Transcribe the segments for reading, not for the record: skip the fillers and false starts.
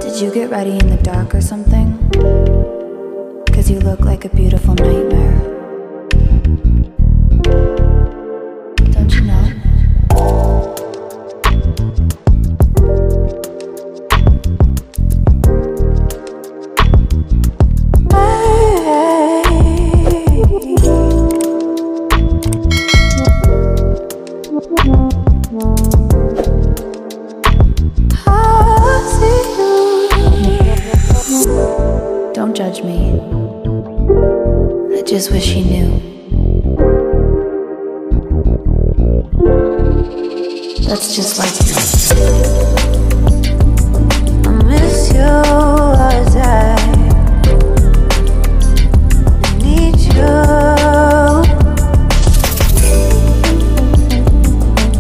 Did you get ready in the dark or something? 'Cause you look like a beautiful nightmare. Don't you know? Don't judge me. I just wish he knew. That's just like me. I miss you all the time. I need you.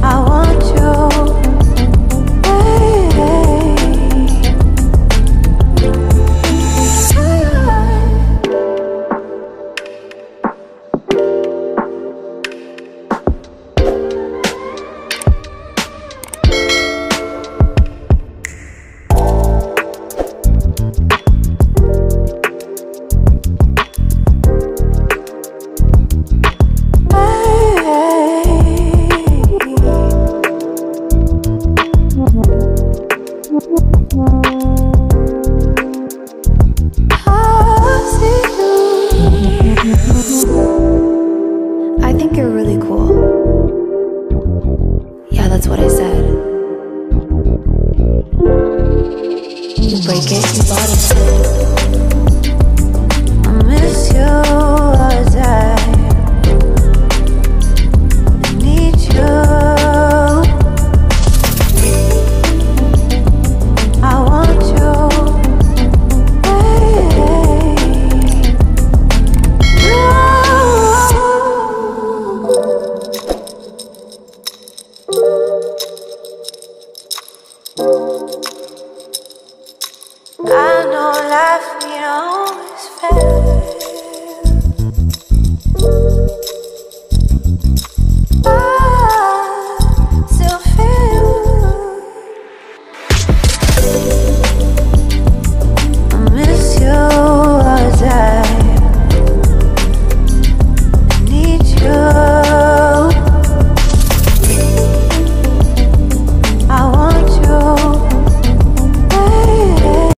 I want you. I think you're really cool. Yeah, that's what I said. You break it, you bought it.